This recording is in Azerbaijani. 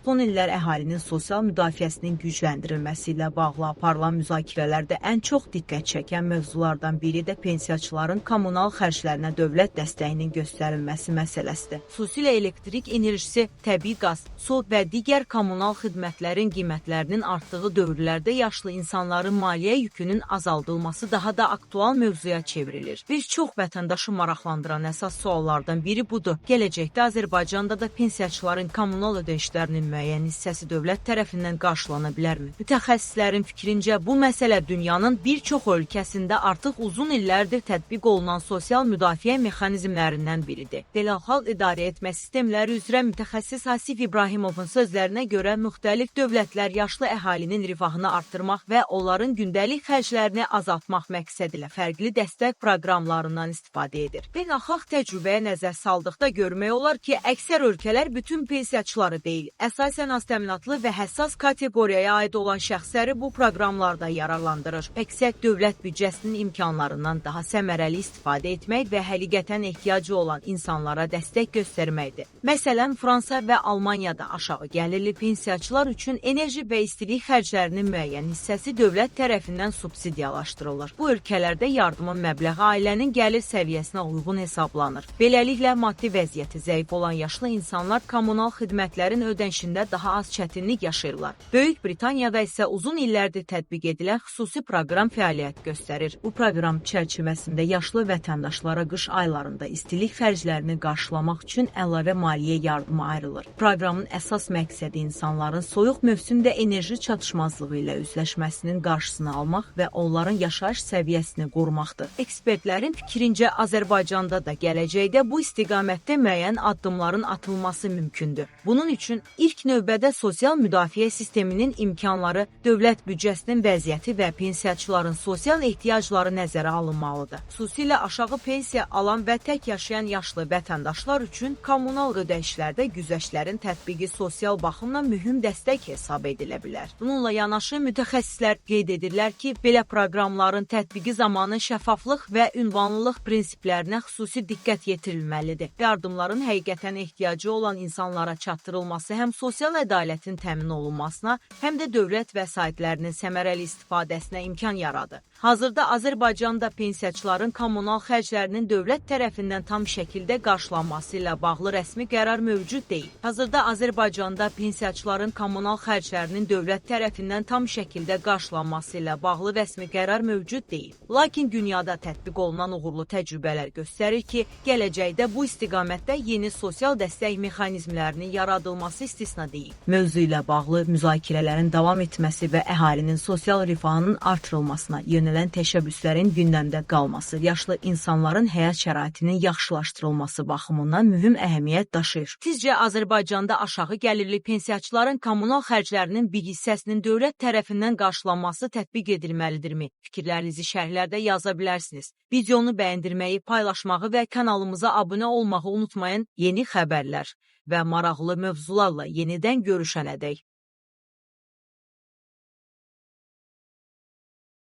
Son illər əhalinin sosial müdafiəsinin gücləndirilməsi ilə bağlı aparılan müzakirələrdə ən çox diqqət çəkən mövzulardan biri də pensiyaçıların kommunal xərclərinə dövlət dəstəyinin göstərilməsi məsələsidir. Xüsusilə elektrik enerjisi, təbii qaz, su və digər kommunal xidmətlərin qiymətlərinin artdığı dövrlərdə yaşlı insanların maliyyə yükünün azaldılması daha da aktual mövzuya çevrilir. Bir çox vətəndaşı maraqlandıran əsas suallardan biri budur. Gələcəkdə Azərbaycanda da pensiyaçıların kommunal ödənişlərinin müəyyən hissəsi dövlət tərəfindən qarşılana bilərmi? Mütəxəssislərin fikrincə bu məsələ dünyanın bir çox ölkəsində artıq uzun illərdir tətbiq olunan sosial müdafiə mexanizmlərindən biridir. Beynəlxalq idarə etmə sistemləri üzrə mütəxəssis Hasif İbrahimovun sözlərinə görə müxtəlif dövlətlər yaşlı əhalinin rifahını artırmaq və onların gündəlik xərclərini azaltmaq məqsədilə fərqli dəstək proqramlarından istifadə edir. Beynəlxalq təcrübəyə nəzər saldıqda görmək olar ki, əksər ölkələr bütün pensiyaçıları deyil, əsasən az təminatlı və həssas kateqoriyaya aid olan şəxsləri bu proqramlarda yararlandırır. Məqsəd dövlət büdcəsinin imkanlarından daha səmərəli istifadə etmək və həqiqətən ehtiyacı olan insanlara dəstək göstərməkdir. Məsələn, Fransa və Almaniyada aşağı gəlirli pensiyaçılar üçün enerji və istilik xərclərinin müəyyən hissəsi dövlət tərəfindən subsidiyalaşdırılır. Bu ölkələrdə yardımın məbləği ailənin gəlir səviyyəsinə uyğun hesablanır. Beləliklə, maddi vəziyyəti zəif olan yaşlı insanlar kommunal xidmətlərin ödənişində daha az çətinlik yaşayırlar. Böyük Britaniyada isə uzun illərdir tətbiq edilən xüsusi proqram fəaliyyət göstərir. Bu proqram çərçivəsində yaşlı vətəndaşlara qış aylarında istilik xərclərini qarşılamaq üçün əlavə maliyyə yardımı ayrılır. Proqramın əsas məqsədi insanların soyuq mövsümdə enerji çatışmazlığı ilə üzləşməsinin qarşısını almaq və onların yaşayış səviyyəsini qorumaqdır. Ekspertlərin fikrincə Azərbaycanda da gələcəkdə bu istiqamətdə müəyyən addımların atılması mümkündür. Bunun üçün ilk növbədə sosial müdafiə sisteminin imkanları, dövlət büdcəsinin vəziyyəti və pensiyaçıların sosial ehtiyacları nəzərə alınmalıdır. Xüsusilə aşağı pensiya alan və tək yaşayan yaşlı vətəndaşlar üçün kommunal ödənişlərdə güzəştlərin tətbiqi sosial baxımdan mühüm dəstək hesab edilə bilər. Bununla yanaşı mütəxəssislər qeyd edirlər ki, belə proqramların tətbiqi zamanı şəffaflıq və ünvanlılıq prinsiplərinə xüsusi diqqət yetirilməlidir. Yardımların həqiqətən ehtiyacı olan insanlara çatdırılması həm sosial ədalətin təmin olunmasına, həm də dövlət vəsaitlərinin səmərəli istifadəsinə imkan yaradır. Hazırda Azərbaycanda pensiyaçıların kommunal xərclərinin dövlət tərəfindən tam şəkildə qarşılanması ilə bağlı rəsmi qərar mövcud deyil. Hazırda Azərbaycanda pensiyaçıların kommunal xərclərinin dövlət tərəfindən tam şəkildə qarşılanması ilə bağlı rəsmi qərar mövcud deyil. Lakin dünyada tətbiq olunan uğurlu təcrübələr göstərir ki, gələcəkdə bu istiqamətdə yeni sosial dəstək mexanizmlərinin yaradılması istisna deyil. Mövzu ilə bağlı müzakirələrin davam etməsi və əhalinin sosial rifahının artırılmasına yönələn təşəbbüslərin gündəmdə qalması, yaşlı insanların həyat şəraitinin yaxşılaşdırılması baxımından mühüm əhəmiyyət daşıyır. Sizcə Azərbaycanda aşağı gəlirli pensiyaçıların kommunal xərclərinin bir hissəsinin dövlət tərəfindən qarşılanması tətbiq edilməlidirmi? Fikirlərinizi şərhlərdə yaza bilərsiniz. Videonu bəyəndirməyi, paylaşmağı və kanalımıza abunə olmağı unutmayın. Yeni xəbərlər və maraqlı mövzularla yenidən görüşənədək.